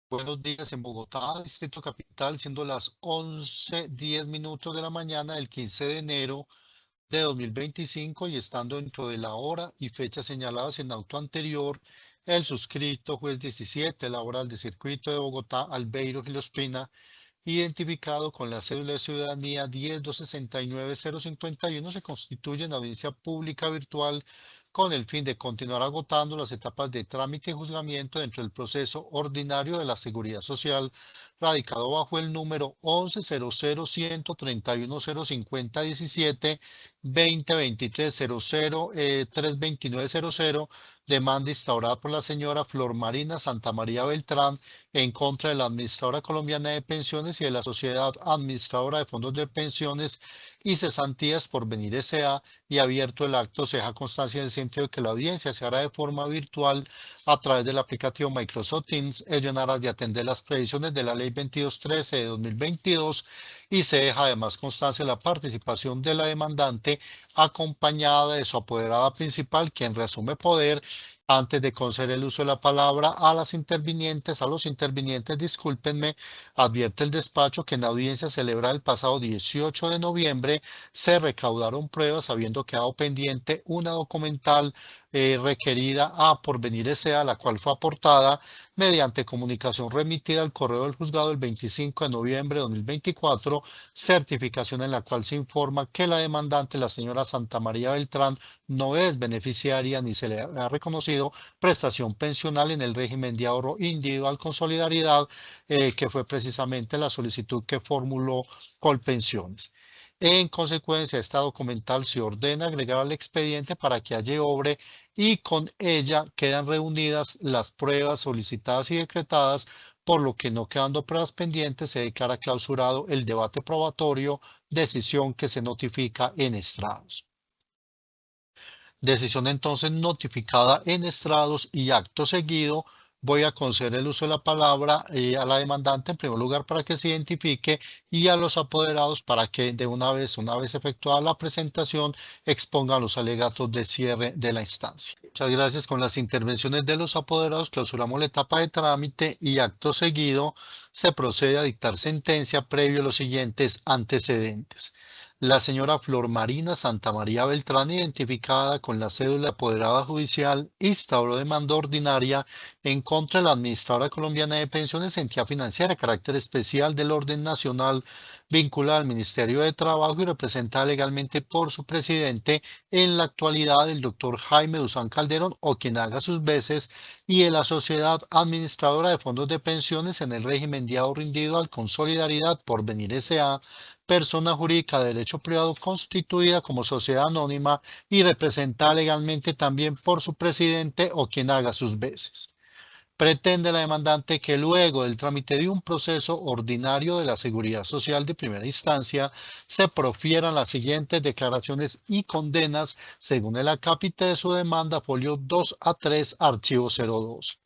Buenos días en Bogotá, Distrito Capital, siendo las 11:10 de la mañana del 15 de enero de 2025 y estando dentro de la hora y fecha señaladas en auto anterior, el suscrito juez 17 laboral de Circuito de Bogotá, Albeiro Gil Ospina, identificado con la cédula de ciudadanía 10269051, se constituye en audiencia pública virtual con el fin de continuar agotando las etapas de trámite y juzgamiento dentro del proceso ordinario de la Seguridad Social, radicado bajo el número 110013105017 2023 32900, demanda instaurada por la señora Flor Marina Santa María Beltrán en contra de la Administradora Colombiana de Pensiones y de la Sociedad Administradora de Fondos de Pensiones y Cesantías por Venir S.A. y abierto el acto, se deja constancia en el sentido de que la audiencia se hará de forma virtual a través del aplicativo Microsoft Teams, ello en aras de atender las previsiones de la Ley 2213 de 2022, y se deja además constancia de la participación de la demandante acompañada de su apoderada principal, quien reasume poder. Antes de conceder el uso de la palabra a los intervinientes, discúlpenme, advierte el despacho que en la audiencia celebrada el pasado 18 de noviembre se recaudaron pruebas, habiendo quedado pendiente una documental requerida a Porvenir S.A., la cual fue aportada mediante comunicación remitida al correo del juzgado el 25 de noviembre de 2024, certificación en la cual se informa que la demandante, la señora Santa María Beltrán, no es beneficiaria ni se le ha reconocido prestación pensional en el régimen de ahorro individual con solidaridad, que fue precisamente la solicitud que formuló Colpensiones. En consecuencia, esta documental se ordena agregar al expediente para que haya obre y con ella quedan reunidas las pruebas solicitadas y decretadas, por lo que no quedando pruebas pendientes se declara clausurado el debate probatorio, decisión que se notifica en estrados. Decisión entonces notificada en estrados y acto seguido voy a conceder el uso de la palabra a la demandante en primer lugar para que se identifique y a los apoderados para que de una vez efectuada la presentación, expongan los alegatos de cierre de la instancia. Muchas gracias. Con las intervenciones de los apoderados clausuramos la etapa de trámite y acto seguido se procede a dictar sentencia previo a los siguientes antecedentes. La señora Flor Marina Santa María Beltrán, identificada con la cédula apoderada judicial, instauró demanda ordinaria en contra de la Administradora Colombiana de Pensiones, entidad financiera de carácter especial del orden nacional, vinculada al Ministerio de Trabajo y representada legalmente por su presidente, en la actualidad el doctor Jaime Duzán Calderón, o quien haga sus veces, y de la Sociedad Administradora de Fondos de Pensiones en el régimen de ahorro individual con solidaridad por Venir S.A., persona jurídica de derecho privado constituida como sociedad anónima y representada legalmente también por su presidente o quien haga sus veces. Pretende la demandante que luego del trámite de un proceso ordinario de la Seguridad Social de primera instancia se profieran las siguientes declaraciones y condenas según el acápite de su demanda, folio 2 a 3, archivo 02.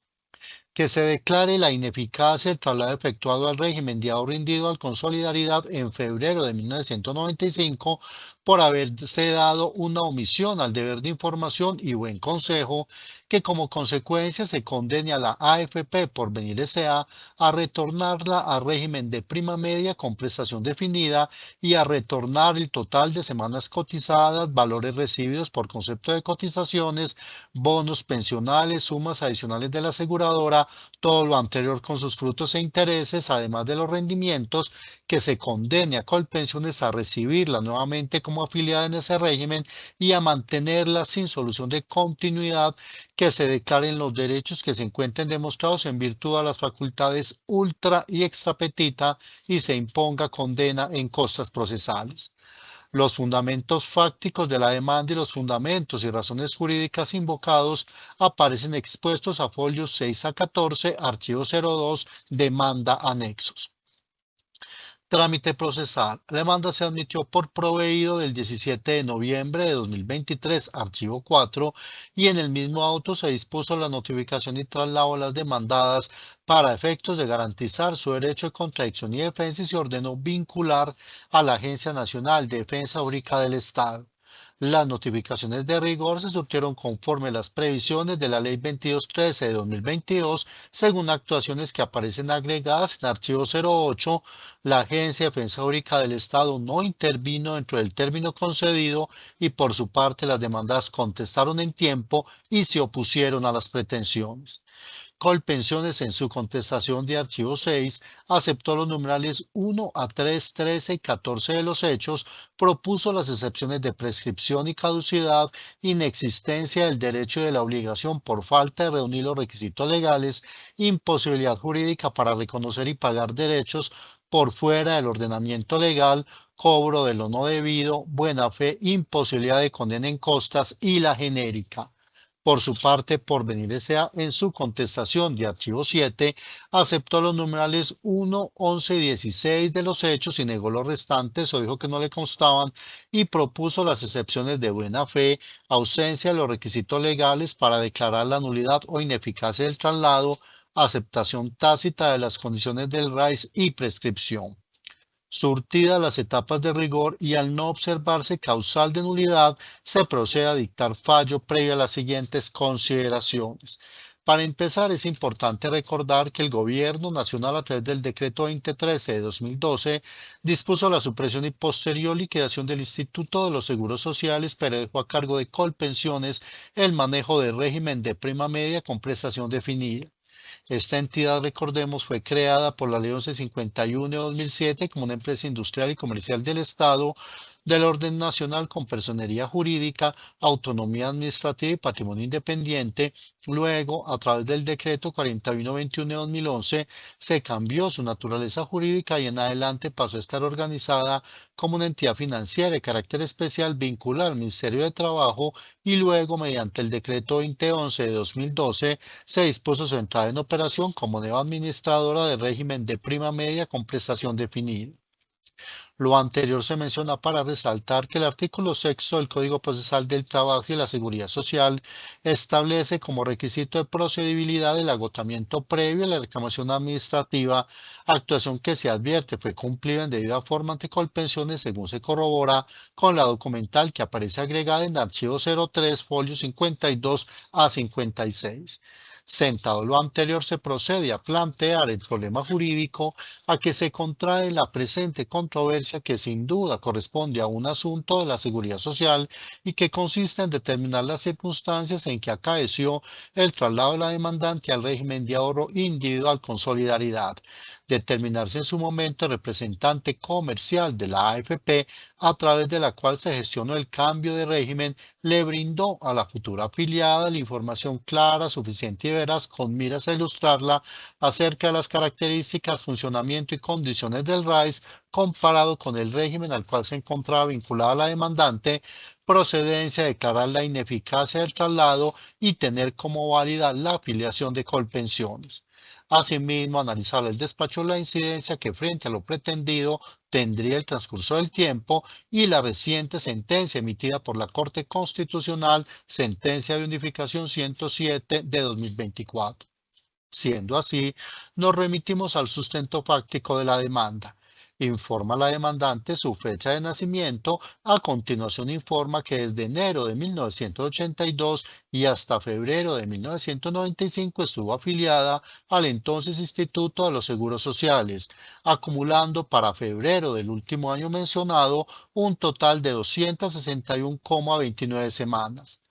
Que se declare la ineficacia del traslado efectuado al régimen de ahorro individual con solidaridad en febrero de 1995 por haberse dado una omisión al deber de información y buen consejo, que como consecuencia se condene a la AFP por Venir S.A. a retornarla al régimen de prima media con prestación definida y a retornar el total de semanas cotizadas, valores recibidos por concepto de cotizaciones, bonos pensionales, sumas adicionales de la aseguradora, todo lo anterior con sus frutos e intereses, además de los rendimientos, que se condene a Colpensiones a recibirla nuevamente como afiliada en ese régimen y a mantenerla sin solución de continuidad, que se declaren los derechos que se encuentren demostrados en virtud de las facultades ultra y extra petita y se imponga condena en costas procesales. Los fundamentos fácticos de la demanda y los fundamentos y razones jurídicas invocados aparecen expuestos a folios 6 a 14, archivo 02, demanda anexos. Trámite procesal. La demanda se admitió por proveído del 17 de noviembre de 2023, archivo 4, y en el mismo auto se dispuso la notificación y traslado de las demandadas para efectos de garantizar su derecho de contradicción y defensa, y se ordenó vincular a la Agencia Nacional de Defensa Jurídica del Estado. Las notificaciones de rigor se surtieron conforme las previsiones de la Ley 2213 de 2022, según actuaciones que aparecen agregadas en archivo 08. La Agencia de Defensa Jurídica del Estado no intervino dentro del término concedido y por su parte las demandas contestaron en tiempo y se opusieron a las pretensiones. Colpensiones en su contestación de archivo 6 aceptó los numerales 1 a 3, 13 y 14 de los hechos, propuso las excepciones de prescripción y caducidad, inexistencia del derecho y de la obligación por falta de reunir los requisitos legales, imposibilidad jurídica para reconocer y pagar derechos por fuera del ordenamiento legal, cobro de lo no debido, buena fe, imposibilidad de condena en costas y la genérica. Por su parte, Porvenir S.A., en su contestación de archivo 7, aceptó los numerales 1, 11 y 16 de los hechos y negó los restantes o dijo que no le constaban y propuso las excepciones de buena fe, ausencia de los requisitos legales para declarar la nulidad o ineficacia del traslado, aceptación tácita de las condiciones del RAIS y prescripción. Surtidas las etapas de rigor y al no observarse causal de nulidad, se procede a dictar fallo previo a las siguientes consideraciones. Para empezar, es importante recordar que el Gobierno Nacional, a través del Decreto 2013 de 2012, dispuso la supresión y posterior liquidación del Instituto de los Seguros Sociales, pero dejó a cargo de Colpensiones el manejo del régimen de prima media con prestación definida. Esta entidad, recordemos, fue creada por la Ley 1151 de 2007 como una empresa industrial y comercial del Estado del orden nacional con personería jurídica, autonomía administrativa y patrimonio independiente. Luego, a través del decreto 4121 de 2011, se cambió su naturaleza jurídica y en adelante pasó a estar organizada como una entidad financiera de carácter especial vinculada al Ministerio de Trabajo y luego, mediante el decreto 2011 de 2012, se dispuso su entrada en operación como nueva administradora de régimen de prima media con prestación definida. Lo anterior se menciona para resaltar que el artículo 6 del Código Procesal del Trabajo y la Seguridad Social establece como requisito de procedibilidad el agotamiento previo a la reclamación administrativa, actuación que se advierte fue cumplida en debida forma ante Colpensiones según se corrobora con la documental que aparece agregada en archivo 03, folio 52 a 56. Sentado lo anterior, se procede a plantear el problema jurídico a que se contrae la presente controversia que sin duda corresponde a un asunto de la seguridad social y que consiste en determinar las circunstancias en que acaeció el traslado de la demandante al régimen de ahorro individual con solidaridad. Determinarse en su momento el representante comercial de la AFP a través de la cual se gestionó el cambio de régimen le brindó a la futura afiliada la información clara, suficiente y veraz con miras a ilustrarla acerca de las características, funcionamiento y condiciones del RAIS comparado con el régimen al cual se encontraba vinculada la demandante, procedencia, declarar la ineficacia del traslado y tener como válida la afiliación de Colpensiones. Asimismo, analizar el despacho la incidencia que frente a lo pretendido tendría el transcurso del tiempo y la reciente sentencia emitida por la Corte Constitucional, sentencia de unificación 107 de 2024. Siendo así, nos remitimos al sustento fáctico de la demanda. Informa la demandante su fecha de nacimiento, a continuación informa que desde enero de 1982 y hasta febrero de 1995 estuvo afiliada al entonces Instituto de los Seguros Sociales, acumulando para febrero del último año mencionado un total de 261,29 semanas.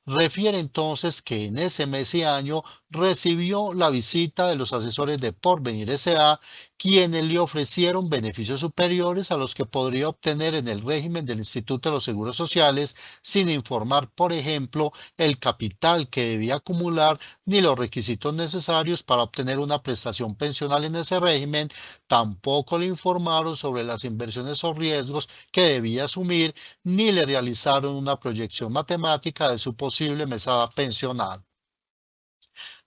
Refiere entonces que en ese mes y año recibió la visita de los asesores de Porvenir S.A., quienes le ofrecieron beneficios superiores a los que podría obtener en el régimen del Instituto de los Seguros Sociales, sin informar, por ejemplo, el capital que debía acumular ni los requisitos necesarios para obtener una prestación pensional en ese régimen. Tampoco le informaron sobre las inversiones o riesgos que debía asumir, ni le realizaron una proyección matemática de su posible mesada pensional.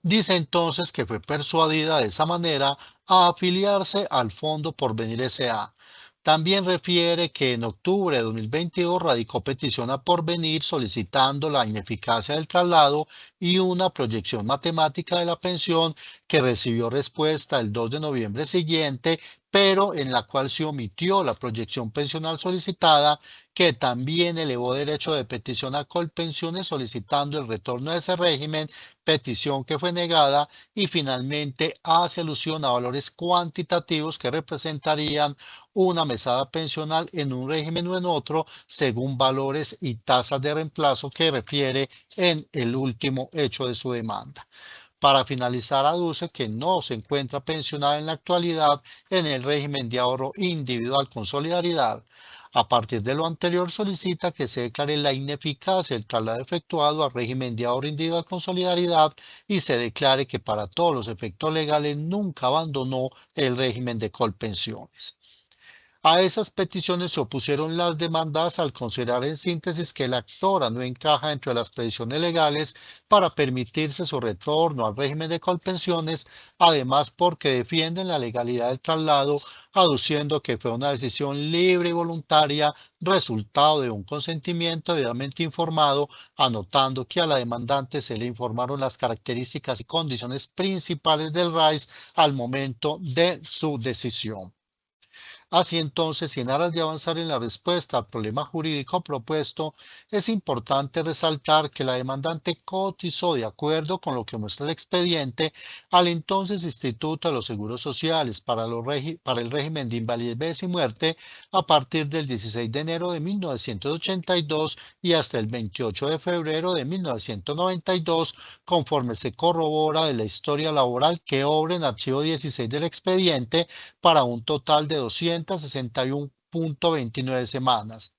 Dice entonces que fue persuadida de esa manera a afiliarse al Fondo Porvenir S.A. También refiere que en octubre de 2022 radicó petición a Porvenir solicitando la ineficacia del traslado y una proyección matemática de la pensión, que recibió respuesta el 2 de noviembre siguiente, pero en la cual se omitió la proyección pensional solicitada, que también elevó derecho de petición a Colpensiones solicitando el retorno de ese régimen, petición que fue negada, y finalmente hace alusión a valores cuantitativos que representarían una mesada pensional en un régimen o en otro, según valores y tasas de reemplazo que refiere en el último hecho de su demanda. Para finalizar, aduce que no se encuentra pensionada en la actualidad en el régimen de ahorro individual con solidaridad. A partir de lo anterior, solicita que se declare la ineficacia del traslado efectuado al régimen de ahorro individual con solidaridad y se declare que para todos los efectos legales nunca abandonó el régimen de Colpensiones. A esas peticiones se opusieron las demandadas al considerar en síntesis que la actora no encaja entre las previsiones legales para permitirse su retorno al régimen de Colpensiones, además porque defienden la legalidad del traslado, aduciendo que fue una decisión libre y voluntaria, resultado de un consentimiento debidamente informado, anotando que a la demandante se le informaron las características y condiciones principales del RAIS al momento de su decisión. Así entonces, en aras de avanzar en la respuesta al problema jurídico propuesto, es importante resaltar que la demandante cotizó de acuerdo con lo que muestra el expediente al entonces Instituto de los Seguros Sociales para el régimen de invalidez y muerte a partir del 16 de enero de 1982 y hasta el 28 de febrero de 1992, conforme se corrobora de la historia laboral que obra en archivo 16 del expediente, para un total de 261,29 semanas.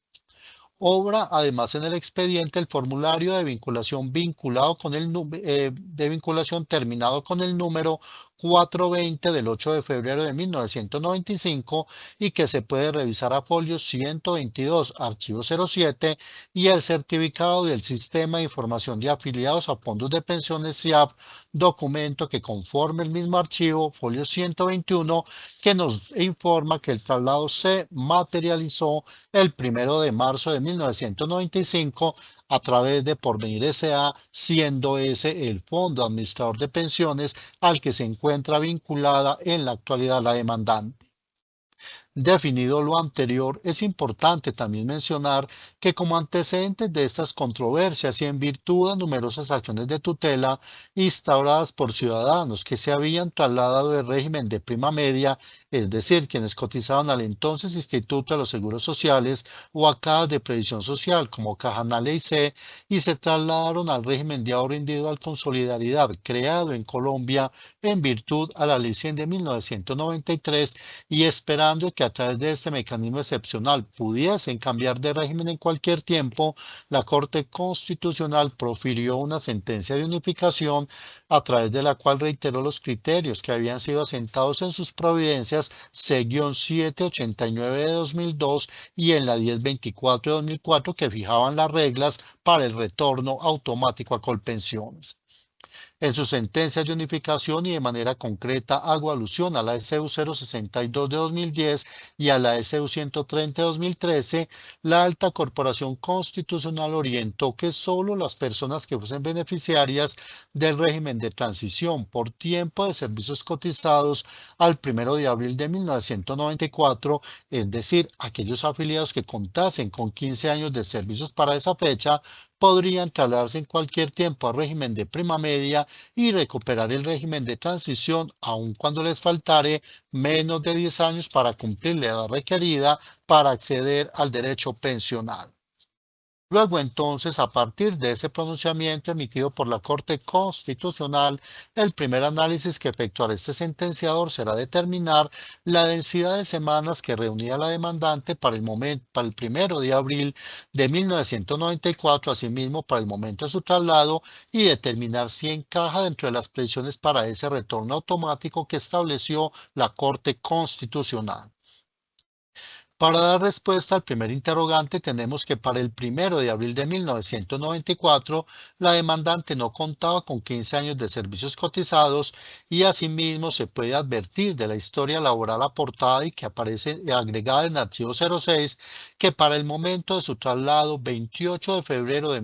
Obra además en el expediente el formulario de vinculación de vinculación terminado con el número 420 del 8 de febrero de 1995 y que se puede revisar a folio 122, archivo 07, y el certificado del Sistema de Información de Afiliados a Fondos de Pensiones SIAP, documento que conforme el mismo archivo, folio 121, que nos informa que el traslado se materializó el 1 de marzo de 1995 a través de Porvenir S.A., siendo ese el fondo administrador de pensiones al que se encuentra vinculada en la actualidad la demandante. Definido lo anterior, es importante también mencionar que como antecedentes de estas controversias y en virtud de numerosas acciones de tutela instauradas por ciudadanos que se habían trasladado del régimen de prima media, es decir, quienes cotizaban al entonces Instituto de los Seguros Sociales o a cajas de previsión social como Cajanal C, y se trasladaron al régimen de ahorro individual con solidaridad creado en Colombia en virtud a la Ley 100 de 1993, y esperando que a través de este mecanismo excepcional pudiesen cambiar de régimen en cualquier tiempo, la Corte Constitucional profirió una sentencia de unificación a través de la cual reiteró los criterios que habían sido asentados en sus providencias C-789 de 2002 y en la 1024 de 2004, que fijaban las reglas para el retorno automático a Colpensiones. En su sentencia de unificación y de manera concreta hago alusión a la SU 062 de 2010 y a la SU 130 de 2013, la Alta Corporación Constitucional orientó que solo las personas que fuesen beneficiarias del régimen de transición por tiempo de servicios cotizados al 1 de abril de 1994, es decir, aquellos afiliados que contasen con 15 años de servicios para esa fecha, podrían trasladarse en cualquier tiempo al régimen de prima media y recuperar el régimen de transición, aun cuando les faltare menos de 10 años para cumplir la edad requerida para acceder al derecho pensional. Luego entonces, a partir de ese pronunciamiento emitido por la Corte Constitucional, el primer análisis que efectuará este sentenciador será determinar la densidad de semanas que reunía la demandante para el 1 de abril de 1994, asimismo para el momento de su traslado, y determinar si encaja dentro de las previsiones para ese retorno automático que estableció la Corte Constitucional. Para dar respuesta al primer interrogante, tenemos que para el 1 de abril de 1994, la demandante no contaba con 15 años de servicios cotizados, y asimismo se puede advertir de la historia laboral aportada y que aparece agregada en el archivo 06, que para el momento de su traslado 28 de febrero de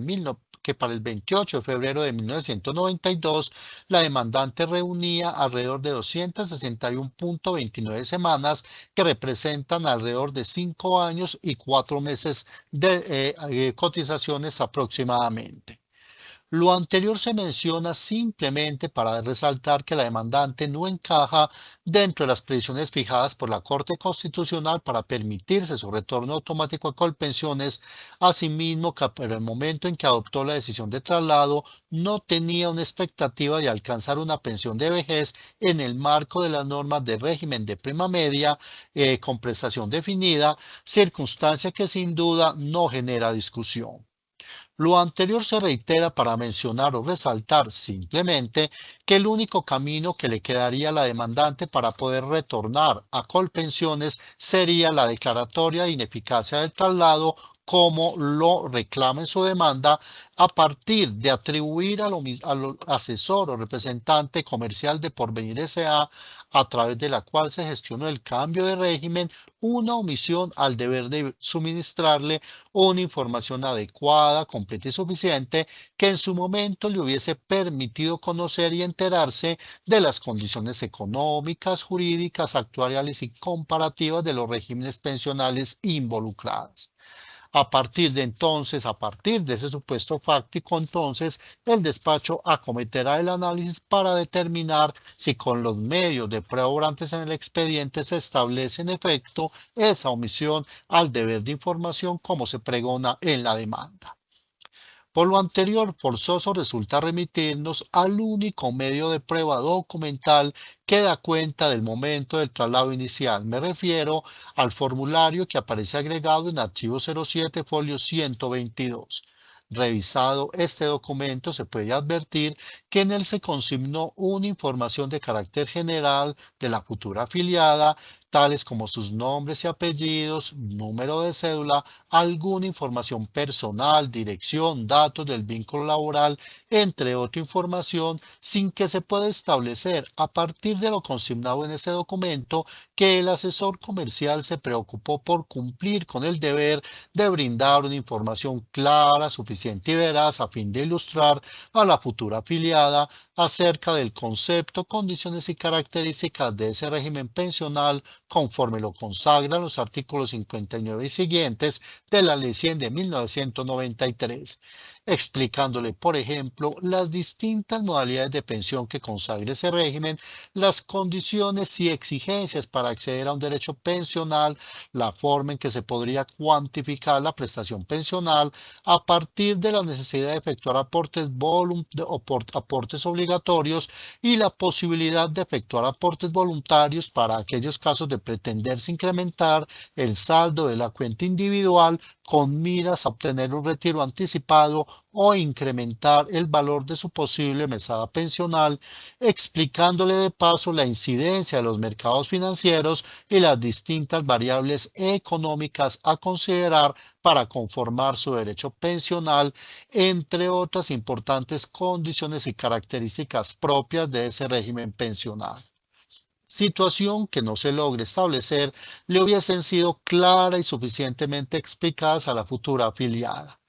que para el 28 de febrero de 1992 la demandante reunía alrededor de 261,29 semanas, que representan alrededor de 5 años y 4 meses de cotizaciones aproximadamente. Lo anterior se menciona simplemente para resaltar que la demandante no encaja dentro de las previsiones fijadas por la Corte Constitucional para permitirse su retorno automático a Colpensiones, asimismo que para el momento en que adoptó la decisión de traslado no tenía una expectativa de alcanzar una pensión de vejez en el marco de las normas de régimen de prima media con prestación definida, circunstancia que sin duda no genera discusión. Lo anterior se reitera para mencionar o resaltar simplemente que el único camino que le quedaría a la demandante para poder retornar a Colpensiones sería la declaratoria de ineficacia del traslado, como lo reclama en su demanda, a partir de atribuir al asesor o representante comercial de Porvenir S.A., a través de la cual se gestionó el cambio de régimen, una omisión al deber de suministrarle una información adecuada, completa y suficiente, que en su momento le hubiese permitido conocer y enterarse de las condiciones económicas, jurídicas, actuariales y comparativas de los regímenes pensionales involucrados. A partir de ese supuesto fáctico, entonces, el despacho acometerá el análisis para determinar si con los medios de prueba orantes en el expediente se establece en efecto esa omisión al deber de información como se pregona en la demanda. Por lo anterior, forzoso resulta remitirnos al único medio de prueba documental que da cuenta del momento del traslado inicial. Me refiero al formulario que aparece agregado en archivo 07, folio 122. Revisado este documento, se puede advertir que en él se consignó una información de carácter general de la futura afiliada, tales como sus nombres y apellidos, número de cédula, alguna información personal, dirección, datos del vínculo laboral, entre otra información, sin que se pueda establecer a partir de lo consignado en ese documento que el asesor comercial se preocupó por cumplir con el deber de brindar una información clara, suficiente y veraz a fin de ilustrar a la futura afiliada acerca del concepto, condiciones y características de ese régimen pensional conforme lo consagran los artículos 59 y siguientes de la Ley 100 de 1993, explicándole, por ejemplo, las distintas modalidades de pensión que consagra ese régimen, las condiciones y exigencias para acceder a un derecho pensional, la forma en que se podría cuantificar la prestación pensional a partir de la necesidad de efectuar aportes obligatorios y la posibilidad de efectuar aportes voluntarios para aquellos casos de pretenderse incrementar el saldo de la cuenta individual con miras a obtener un retiro anticipado o incrementar el valor de su posible mesada pensional, explicándole de paso la incidencia de los mercados financieros y las distintas variables económicas a considerar para conformar su derecho pensional, entre otras importantes condiciones y características propias de ese régimen pensional. Situación que no se logre establecer le hubiesen sido clara y suficientemente explicadas a la futura afiliada.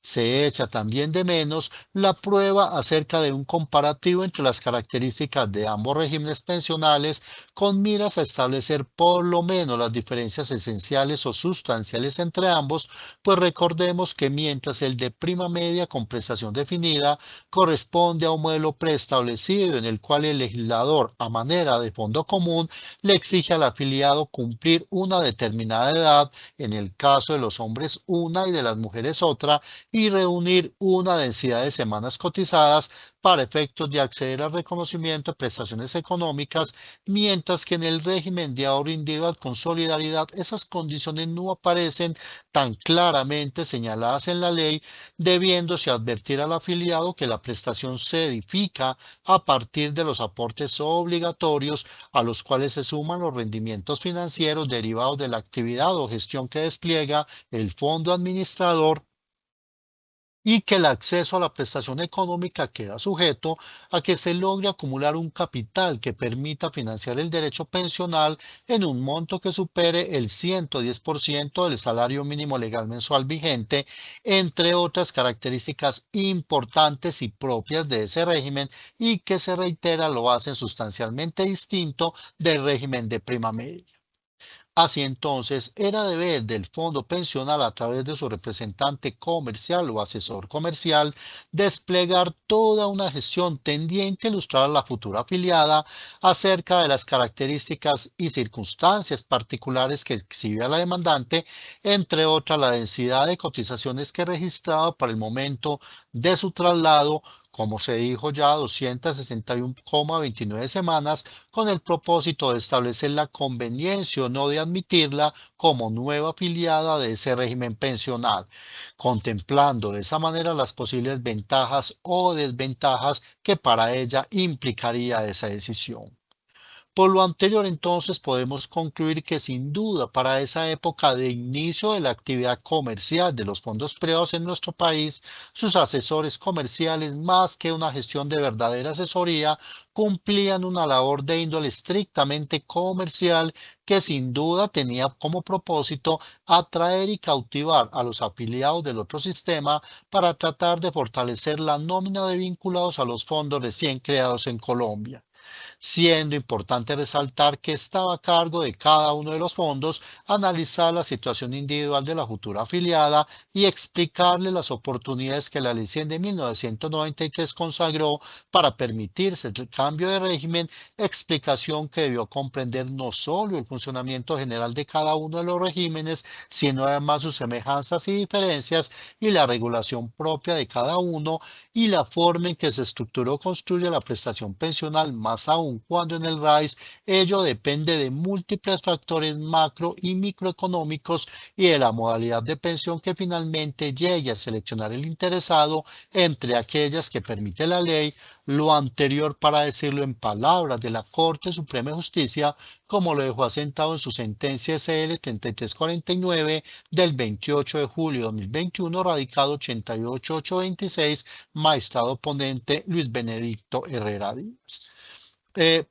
Se echa también de menos la prueba acerca de un comparativo entre las características de ambos regímenes pensionales con miras a establecer por lo menos las diferencias esenciales o sustanciales entre ambos, pues recordemos que mientras el de prima media con prestación definida corresponde a un modelo preestablecido en el cual el legislador, a manera de fondo común, le exige al afiliado cumplir una determinada edad, en el caso de los hombres una y de las mujeres otra, y reunir una densidad de semanas cotizadas para efectos de acceder al reconocimiento de prestaciones económicas, mientras que en el régimen de ahorro individual con solidaridad esas condiciones no aparecen tan claramente señaladas en la ley, debiéndose advertir al afiliado que la prestación se edifica a partir de los aportes obligatorios a los cuales se suman los rendimientos financieros derivados de la actividad o gestión que despliega el fondo administrador y que el acceso a la prestación económica queda sujeto a que se logre acumular un capital que permita financiar el derecho pensional en un monto que supere el 110% del salario mínimo legal mensual vigente, entre otras características importantes y propias de ese régimen y que se reitera lo hacen sustancialmente distinto del régimen de prima media. Así entonces, era deber del fondo pensional a través de su representante comercial o asesor comercial desplegar toda una gestión tendiente a ilustrar a la futura afiliada acerca de las características y circunstancias particulares que exhibe a la demandante, entre otras la densidad de cotizaciones que registraba para el momento de su traslado, como se dijo ya, 261,29 semanas, con el propósito de establecer la conveniencia o no de admitirla como nueva afiliada de ese régimen pensional, contemplando de esa manera las posibles ventajas o desventajas que para ella implicaría esa decisión. Por lo anterior, entonces, podemos concluir que sin duda para esa época de inicio de la actividad comercial de los fondos privados en nuestro país, sus asesores comerciales, más que una gestión de verdadera asesoría, cumplían una labor de índole estrictamente comercial que sin duda tenía como propósito atraer y cautivar a los afiliados del otro sistema para tratar de fortalecer la nómina de vinculados a los fondos recién creados en Colombia, siendo importante resaltar que estaba a cargo de cada uno de los fondos analizar la situación individual de la futura afiliada y explicarle las oportunidades que la Ley 100 de 1993 consagró para permitirse el cambio de régimen, explicación que debió comprender no solo el funcionamiento general de cada uno de los regímenes, sino además sus semejanzas y diferencias y la regulación propia de cada uno y la forma en que se estructuró o construye la prestación pensional, más aún cuando en el RAIS ello depende de múltiples factores macro y microeconómicos y de la modalidad de pensión que finalmente llegue a seleccionar el interesado entre aquellas que permite la ley, lo anterior para decirlo en palabras de la Corte Suprema de Justicia, como lo dejó asentado en su sentencia SL 3349 del 28 de julio de 2021, radicado 88826, magistrado ponente Luis Benedicto Herrera Díaz.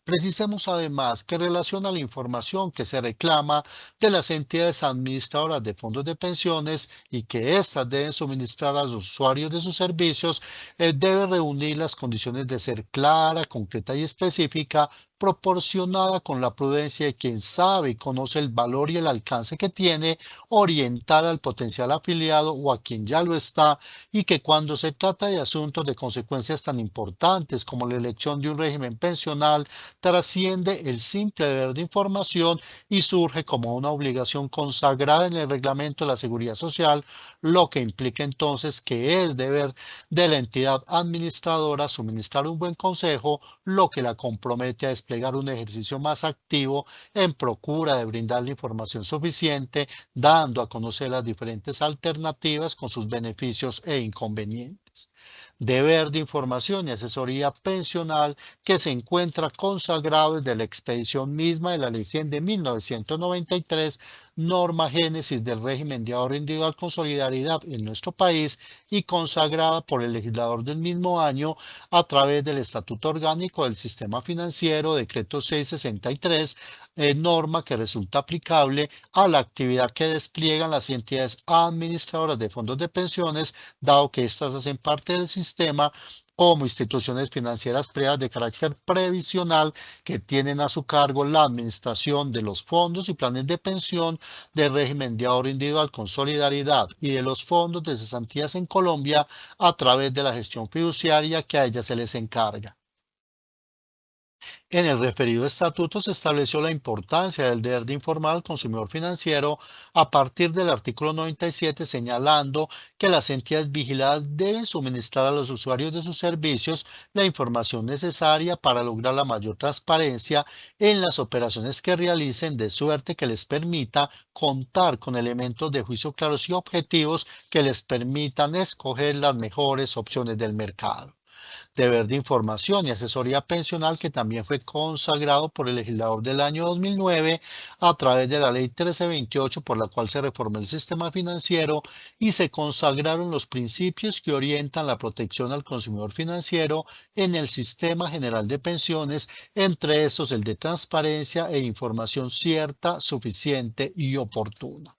Precisemos además que en relación a la información que se reclama de las entidades administradoras de fondos de pensiones y que éstas deben suministrar a los usuarios de sus servicios, debe reunir las condiciones de ser clara, concreta y específica, proporcionada con la prudencia de quien sabe y conoce el valor y el alcance que tiene, orientar al potencial afiliado o a quien ya lo está, y que cuando se trata de asuntos de consecuencias tan importantes como la elección de un régimen pensional, trasciende el simple deber de información y surge como una obligación consagrada en el reglamento de la Seguridad Social, lo que implica entonces que es deber de la entidad administradora suministrar un buen consejo, lo que la compromete a desplegar un ejercicio más activo en procura de brindar la información suficiente, dando a conocer las diferentes alternativas con sus beneficios e inconvenientes. Deber de información y asesoría pensional que se encuentra consagrado desde la expedición misma de la Ley 100 de 1993, norma génesis del régimen de ahorro individual con solidaridad en nuestro país y consagrada por el legislador del mismo año a través del Estatuto Orgánico del Sistema Financiero, decreto 663, norma que resulta aplicable a la actividad que despliegan las entidades administradoras de fondos de pensiones, dado que éstas hacen parte del sistema como instituciones financieras privadas de carácter previsional que tienen a su cargo la administración de los fondos y planes de pensión del régimen de ahorro individual con solidaridad y de los fondos de cesantías en Colombia a través de la gestión fiduciaria que a ellas se les encarga. En el referido estatuto se estableció la importancia del deber de informar al consumidor financiero a partir del artículo 97, señalando que las entidades vigiladas deben suministrar a los usuarios de sus servicios la información necesaria para lograr la mayor transparencia en las operaciones que realicen, de suerte que les permita contar con elementos de juicio claros y objetivos que les permitan escoger las mejores opciones del mercado. Deber de información y asesoría pensional que también fue consagrado por el legislador del año 2009 a través de la Ley 1328 por la cual se reformó el sistema financiero y se consagraron los principios que orientan la protección al consumidor financiero en el sistema general de pensiones, entre estos el de transparencia e información cierta, suficiente y oportuna.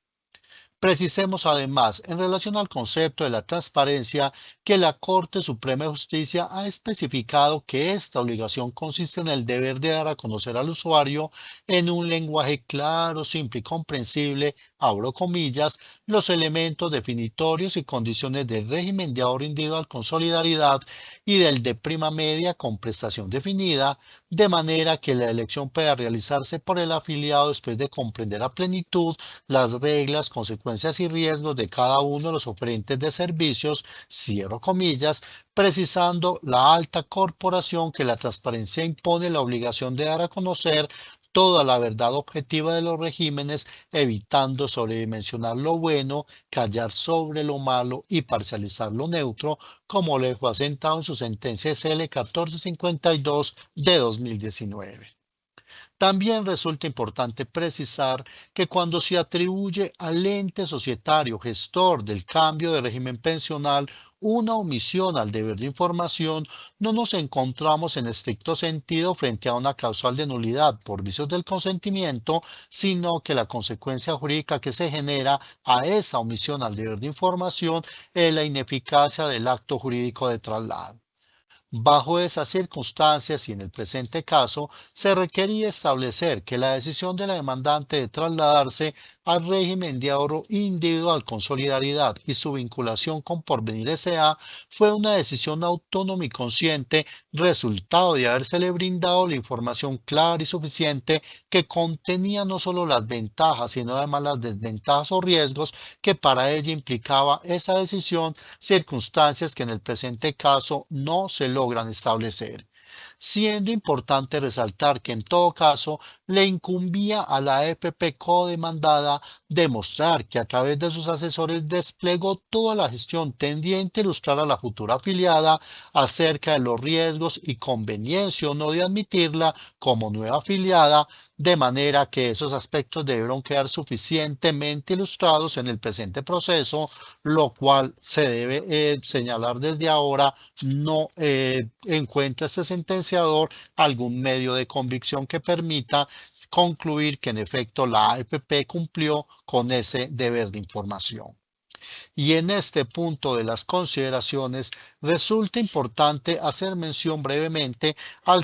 Precisemos además, en relación al concepto de la transparencia, que la Corte Suprema de Justicia ha especificado que esta obligación consiste en el deber de dar a conocer al usuario en un lenguaje claro, simple y comprensible, abro comillas, los elementos definitorios y condiciones del régimen de ahorro individual con solidaridad y del de prima media con prestación definida, de manera que la elección pueda realizarse por el afiliado después de comprender a plenitud las reglas, consecuencias y riesgos de cada uno de los oferentes de servicios, cierro comillas, precisando la alta corporación que la transparencia impone la obligación de dar a conocer toda la verdad objetiva de los regímenes, evitando sobredimensionar lo bueno, callar sobre lo malo y parcializar lo neutro, como lo dejó asentado en su sentencia SL 1452 de 2019. También resulta importante precisar que cuando se atribuye al ente societario gestor del cambio de régimen pensional una omisión al deber de información, no nos encontramos en estricto sentido frente a una causal de nulidad por vicios del consentimiento, sino que la consecuencia jurídica que se genera a esa omisión al deber de información es la ineficacia del acto jurídico de traslado. Bajo esas circunstancias y en el presente caso, se requería establecer que la decisión de la demandante de trasladarse al régimen de ahorro individual con solidaridad y su vinculación con Porvenir S.A. fue una decisión autónoma y consciente, resultado de habérsele brindado la información clara y suficiente que contenía no solo las ventajas, sino además las desventajas o riesgos que para ella implicaba esa decisión, circunstancias que en el presente caso no se logran establecer, siendo importante resaltar que en todo caso le incumbía a la AFP codemandada demostrar que a través de sus asesores desplegó toda la gestión tendiente a ilustrar a la futura afiliada acerca de los riesgos y conveniencia o no de admitirla como nueva afiliada, de manera que esos aspectos debieron quedar suficientemente ilustrados en el presente proceso, lo cual se debe señalar desde ahora, no encuentra este sentenciador algún medio de convicción que permita concluir que en efecto la AFP cumplió con ese deber de información. Y en este punto de las consideraciones resulta importante hacer mención brevemente al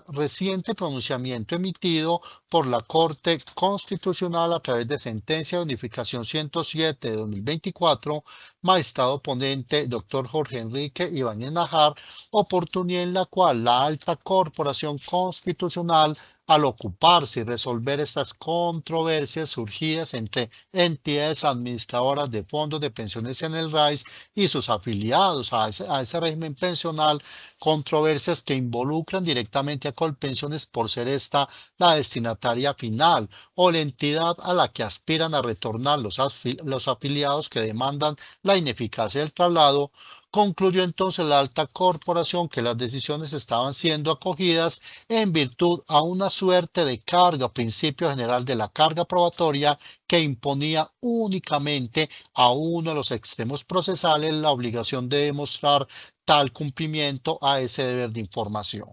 reciente pronunciamiento emitido por la Corte Constitucional a través de sentencia de unificación 107 de 2024, magistrado ponente doctor Jorge Enrique Ibáñez Najar, oportunidad en la cual la alta corporación constitucional al ocuparse y resolver estas controversias surgidas entre entidades administradoras de fondos de pensiones en el RAIS y sus afiliados a ese régimen pensional, controversias que involucran directamente a Colpensiones por ser esta la destinataria final o la entidad a la que aspiran a retornar los afiliados que demandan la ineficacia del traslado. Concluyó entonces la alta corporación que las decisiones estaban siendo acogidas en virtud a una suerte de carga, principio general de la carga probatoria que imponía únicamente a uno de los extremos procesales la obligación de demostrar tal cumplimiento a ese deber de información.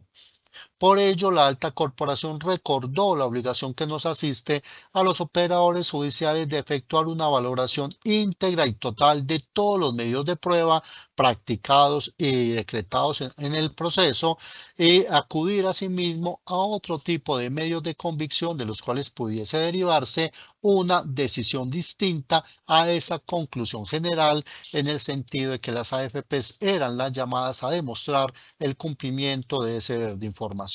Por ello, la alta corporación recordó la obligación que nos asiste a los operadores judiciales de efectuar una valoración íntegra y total de todos los medios de prueba practicados y decretados en el proceso y acudir asimismo a otro tipo de medios de convicción de los cuales pudiese derivarse una decisión distinta a esa conclusión general en el sentido de que las AFPs eran las llamadas a demostrar el cumplimiento de ese deber de información.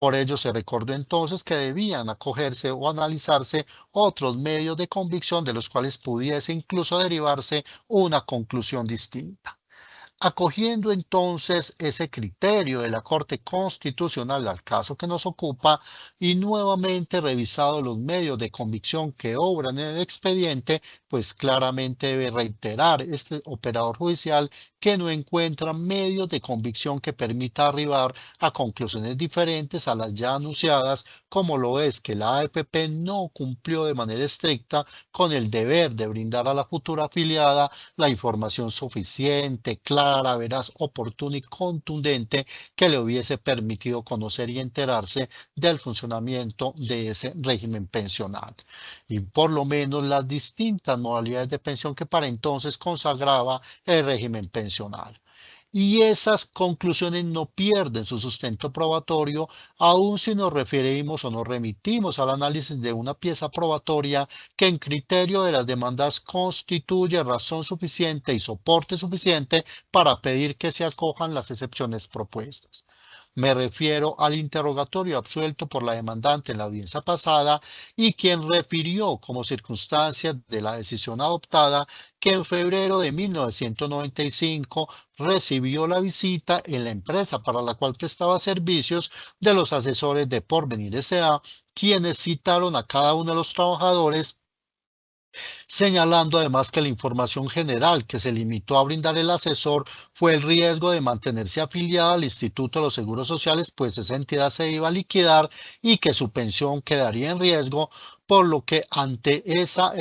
Por ello, se recordó entonces que debían acogerse o analizarse otros medios de convicción de los cuales pudiese incluso derivarse una conclusión distinta. Acogiendo entonces ese criterio de la Corte Constitucional al caso que nos ocupa y nuevamente revisado los medios de convicción que obran en el expediente, pues claramente debe reiterar este operador judicial que no encuentran medios de convicción que permita arribar a conclusiones diferentes a las ya anunciadas, como lo es que la AFP no cumplió de manera estricta con el deber de brindar a la futura afiliada la información suficiente, clara, veraz, oportuna y contundente que le hubiese permitido conocer y enterarse del funcionamiento de ese régimen pensional y por lo menos las distintas modalidades de pensión que para entonces consagraba el régimen pensional. Y esas conclusiones no pierden su sustento probatorio, aun si nos referimos o nos remitimos al análisis de una pieza probatoria que en criterio de las demandas constituye razón suficiente y soporte suficiente para pedir que se acojan las excepciones propuestas. Me refiero al interrogatorio absuelto por la demandante en la audiencia pasada y quien refirió como circunstancia de la decisión adoptada que en febrero de 1995 recibió la visita en la empresa para la cual prestaba servicios de los asesores de Porvenir S.A., quienes citaron a cada uno de los trabajadores, señalando además que la información general que se limitó a brindar el asesor fue el riesgo de mantenerse afiliada al Instituto de los Seguros Sociales, pues esa entidad se iba a liquidar y que su pensión quedaría en riesgo, por lo que ante esa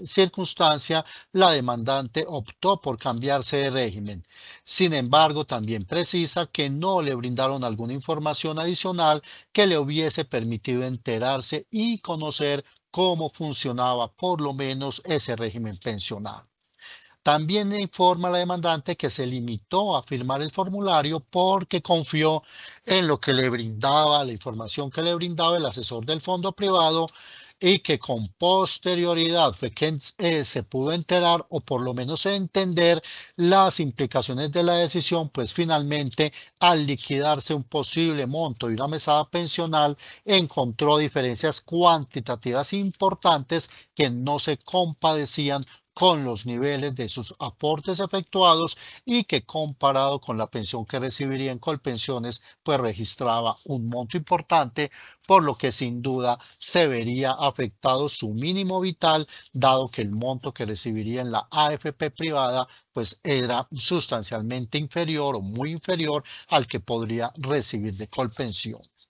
circunstancia la demandante optó por cambiarse de régimen. Sin embargo, también precisa que no le brindaron alguna información adicional que le hubiese permitido enterarse y conocer cómo funcionaba por lo menos ese régimen pensional. También informa la demandante que se limitó a firmar el formulario porque confió en lo que le brindaba, la información que le brindaba el asesor del fondo privado y que con posterioridad fue que se pudo enterar o por lo menos entender las implicaciones de la decisión, pues finalmente al liquidarse un posible monto y una mesada pensional encontró diferencias cuantitativas importantes que no se compadecían con los niveles de sus aportes efectuados y que comparado con la pensión que recibiría en Colpensiones, pues registraba un monto importante, por lo que sin duda se vería afectado su mínimo vital, dado que el monto que recibiría en la AFP privada, pues era sustancialmente inferior o muy inferior al que podría recibir de Colpensiones.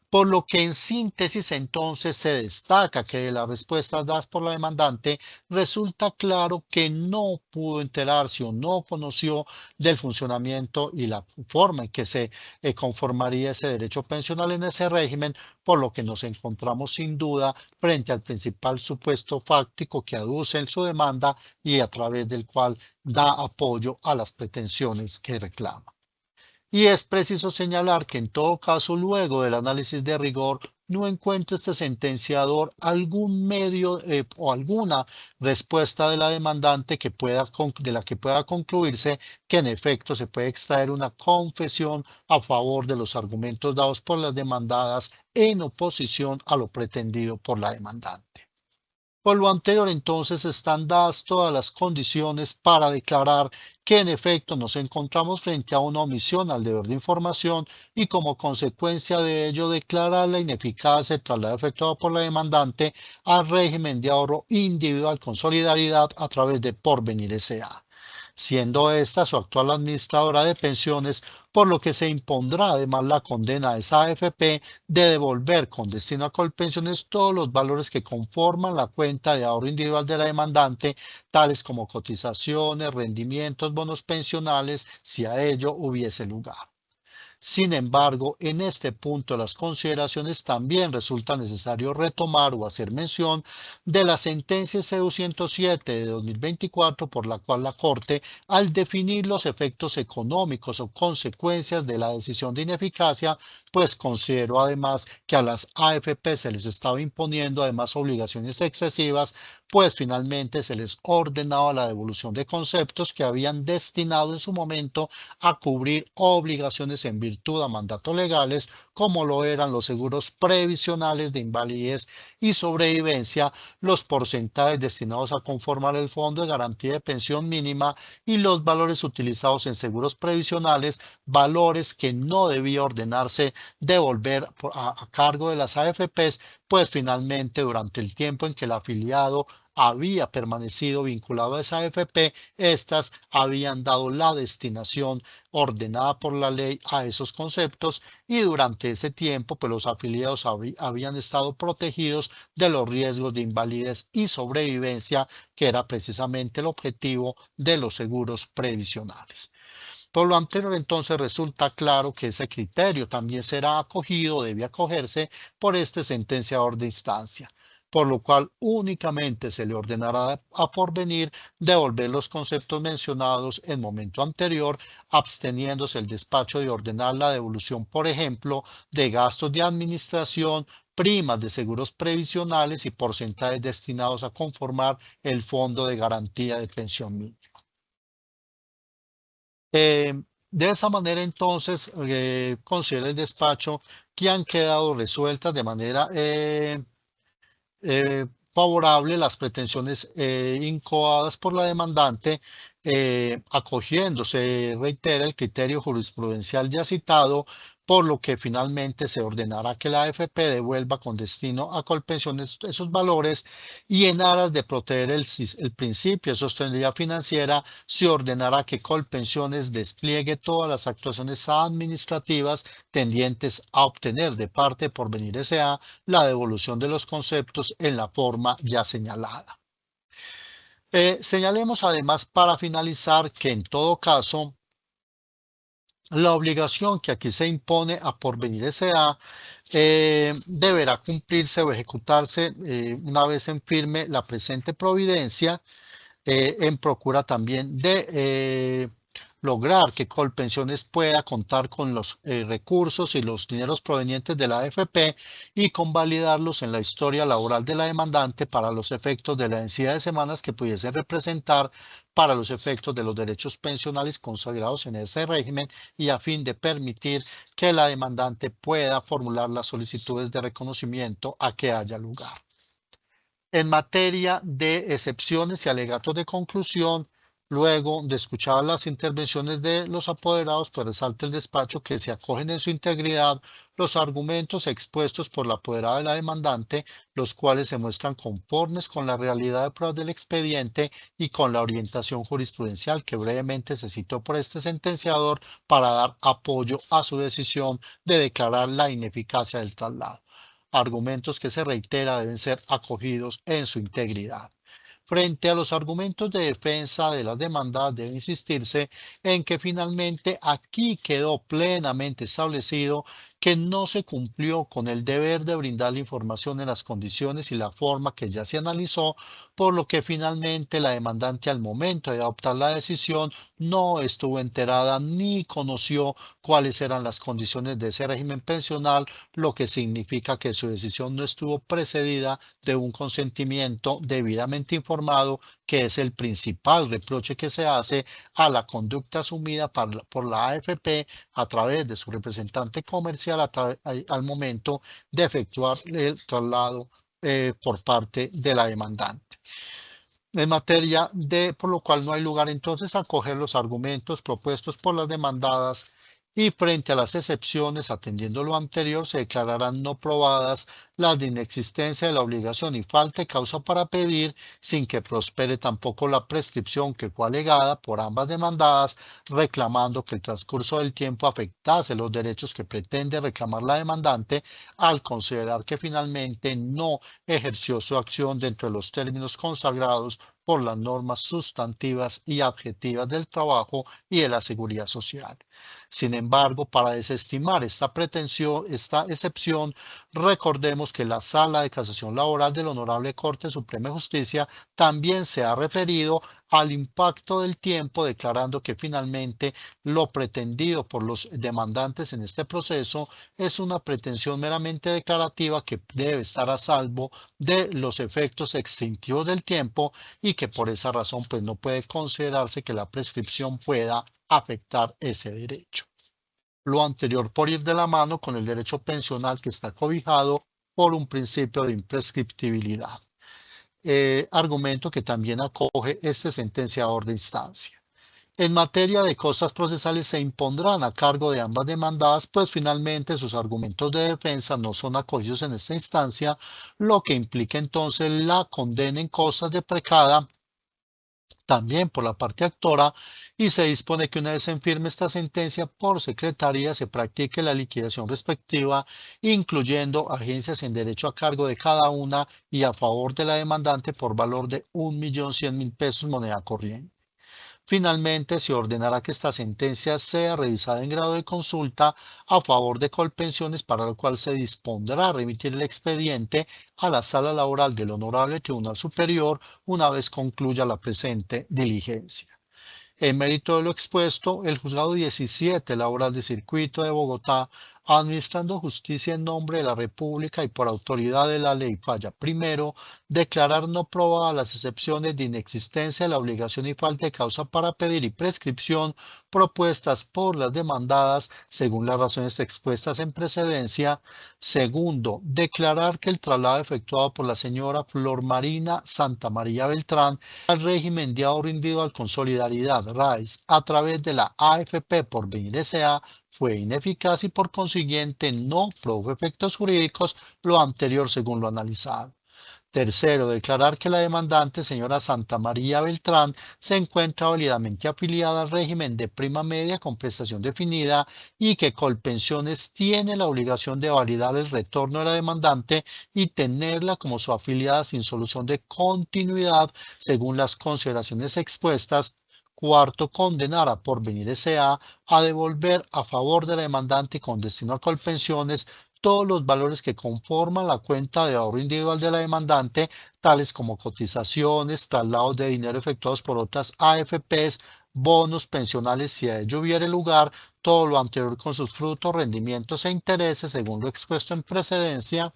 Por lo que en síntesis entonces se destaca que de las respuestas dadas por la demandante resulta claro que no pudo enterarse o no conoció del funcionamiento y la forma en que se conformaría ese derecho pensional en ese régimen, por lo que nos encontramos sin duda frente al principal supuesto fáctico que aduce en su demanda y a través del cual da apoyo a las pretensiones que reclama. Y es preciso señalar que en todo caso, luego del análisis de rigor, no encuentra este sentenciador algún medio o alguna respuesta de la demandante que de la que pueda concluirse que en efecto se puede extraer una confesión a favor de los argumentos dados por las demandadas en oposición a lo pretendido por la demandante. Por lo anterior, entonces, están dadas todas las condiciones para declarar que en efecto nos encontramos frente a una omisión al deber de información y como consecuencia de ello declarar la ineficacia del traslado efectuado por la demandante al régimen de ahorro individual con solidaridad a través de Porvenir S.A., siendo esta su actual administradora de pensiones, por lo que se impondrá además la condena a esa AFP de devolver con destino a Colpensiones todos los valores que conforman la cuenta de ahorro individual de la demandante, tales como cotizaciones, rendimientos, bonos pensionales, si a ello hubiese lugar. Sin embargo, en este punto de las consideraciones también resulta necesario retomar o hacer mención de la sentencia CU 107 de 2024 por la cual la Corte, al definir los efectos económicos o consecuencias de la decisión de ineficacia, pues consideró además que a las AFP se les estaba imponiendo además obligaciones excesivas, pues finalmente se les ordenaba la devolución de conceptos que habían destinado en su momento a cubrir obligaciones en virtud a mandatos legales, como lo eran los seguros previsionales de invalidez y sobrevivencia, los porcentajes destinados a conformar el Fondo de Garantía de Pensión Mínima y los valores utilizados en seguros previsionales, valores que no debía ordenarse devolver a cargo de las AFPs, pues finalmente durante el tiempo en que el afiliado había permanecido vinculado a esa AFP, estas habían dado la destinación ordenada por la ley a esos conceptos y durante ese tiempo pues los afiliados habían estado protegidos de los riesgos de invalidez y sobrevivencia, que era precisamente el objetivo de los seguros previsionales. Por lo anterior, entonces resulta claro que ese criterio también será acogido, debe acogerse por este sentenciador de instancia, por lo cual únicamente se le ordenará a porvenir devolver los conceptos mencionados en momento anterior, absteniéndose el despacho de ordenar la devolución, por ejemplo, de gastos de administración, primas de seguros previsionales y porcentajes destinados a conformar el fondo de garantía de pensión mínima. De esa manera, entonces, considera el despacho que han quedado resueltas de manera favorable las pretensiones incoadas por la demandante, acogiéndose, reitera, el criterio jurisprudencial ya citado, por lo que finalmente se ordenará que la AFP devuelva con destino a Colpensiones esos valores y en aras de proteger el principio de sostenibilidad financiera, se ordenará que Colpensiones despliegue todas las actuaciones administrativas tendientes a obtener de parte de Porvenir S.A. la devolución de los conceptos en la forma ya señalada. Señalemos además para finalizar que en todo caso la obligación que aquí se impone a Porvenir S.A. Deberá cumplirse o ejecutarse una vez en firme la presente providencia, en procura también de lograr que Colpensiones pueda contar con los recursos y los dineros provenientes de la AFP y convalidarlos en la historia laboral de la demandante para los efectos de la densidad de semanas que pudiesen representar para los efectos de los derechos pensionales consagrados en ese régimen y a fin de permitir que la demandante pueda formular las solicitudes de reconocimiento a que haya lugar. En materia de excepciones y alegatos de conclusión, luego de escuchar las intervenciones de los apoderados, pues resalta el despacho que se acogen en su integridad los argumentos expuestos por la apoderada de la demandante, los cuales se muestran conformes con la realidad de pruebas del expediente y con la orientación jurisprudencial que brevemente se citó por este sentenciador para dar apoyo a su decisión de declarar la ineficacia del traslado. Argumentos que se reitera deben ser acogidos en su integridad. Frente a los argumentos de defensa de las demandas, debe insistirse en que finalmente aquí quedó plenamente establecido que no se cumplió con el deber de brindar la información en las condiciones y la forma que ya se analizó, por lo que finalmente la demandante al momento de adoptar la decisión no estuvo enterada ni conoció cuáles eran las condiciones de ese régimen pensional, lo que significa que su decisión no estuvo precedida de un consentimiento debidamente informado, que es el principal reproche que se hace a la conducta asumida por la AFP a través de su representante comercial al momento de efectuar el traslado por parte de la demandante. En materia de, por lo cual no hay lugar entonces a acoger los argumentos propuestos por las demandadas y frente a las excepciones, atendiendo lo anterior, se declararán no probadas las de inexistencia de la obligación y falta de causa para pedir, sin que prospere tampoco la prescripción que fue alegada por ambas demandadas, reclamando que el transcurso del tiempo afectase los derechos que pretende reclamar la demandante al considerar que finalmente no ejerció su acción dentro de los términos consagrados por las normas sustantivas y adjetivas del trabajo y de la seguridad social. Sin embargo, para desestimar esta pretensión, esta excepción, recordemos que la Sala de Casación Laboral de la Honorable Corte Suprema de Justicia también se ha referido al impacto del tiempo, declarando que finalmente lo pretendido por los demandantes en este proceso es una pretensión meramente declarativa que debe estar a salvo de los efectos extintivos del tiempo y que por esa razón pues no puede considerarse que la prescripción pueda afectar ese derecho. Lo anterior por ir de la mano con el derecho pensional que está cobijado por un principio de imprescriptibilidad. Argumento que también acoge este sentenciador de instancia. En materia de costas procesales se impondrán a cargo de ambas demandadas, pues finalmente sus argumentos de defensa no son acogidos en esta instancia, lo que implica entonces la condena en costas de precada también por la parte actora, y se dispone que una vez se firme esta sentencia por secretaría se practique la liquidación respectiva, incluyendo agencias en derecho a cargo de cada una y a favor de la demandante por valor de 1.100.000 pesos moneda corriente. Finalmente, se ordenará que esta sentencia sea revisada en grado de consulta a favor de Colpensiones, para lo cual se dispondrá a remitir el expediente a la Sala Laboral del Honorable Tribunal Superior una vez concluya la presente diligencia. En mérito de lo expuesto, el Juzgado 17 Laboral de Circuito de Bogotá, administrando justicia en nombre de la República y por autoridad de la ley, falla primero, declarar no probadas las excepciones de inexistencia de la obligación y falta de causa para pedir y prescripción propuestas por las demandadas según las razones expuestas en precedencia. Segundo, declarar que el traslado efectuado por la señora Flor Marina Santa María Beltrán al régimen de ahorro individual con solidaridad RAIS a través de la AFP Porvenir S.A. fue ineficaz y por consiguiente no produjo efectos jurídicos, lo anterior según lo analizado. Tercero, declarar que la demandante, señora Santa María Beltrán, se encuentra válidamente afiliada al régimen de prima media con prestación definida y que Colpensiones tiene la obligación de validar el retorno de la demandante y tenerla como su afiliada sin solución de continuidad según las consideraciones expuestas. Cuarto, condenar a Porvenir S.A. a devolver a favor de la demandante con destino a Colpensiones todos los valores que conforman la cuenta de ahorro individual de la demandante, tales como cotizaciones, traslados de dinero efectuados por otras AFPs, bonos pensionales si a ello hubiere lugar, todo lo anterior con sus frutos, rendimientos e intereses, según lo expuesto en precedencia.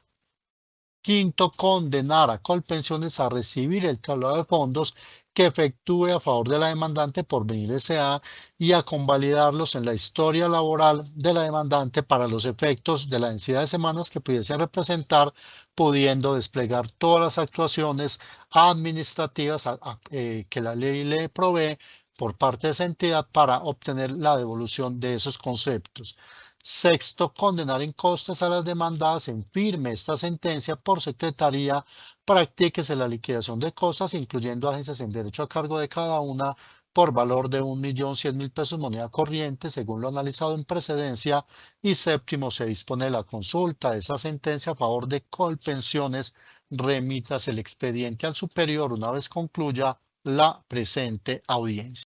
Quinto, condenar a Colpensiones a recibir el traslado de fondos que efectúe a favor de la demandante Porvenir S.A. y a convalidarlos en la historia laboral de la demandante para los efectos de la densidad de semanas que pudiese representar, pudiendo desplegar todas las actuaciones administrativas que la ley le provee por parte de esa entidad para obtener la devolución de esos conceptos. Sexto, condenar en costas a las demandadas en firme esta sentencia por secretaría, practíquese la liquidación de costas, incluyendo agencias en derecho a cargo de cada una por valor de 1.100.000 pesos moneda corriente, según lo analizado en precedencia. Y séptimo, se dispone la consulta de esa sentencia a favor de Colpensiones, remítase el expediente al superior una vez concluya la presente audiencia.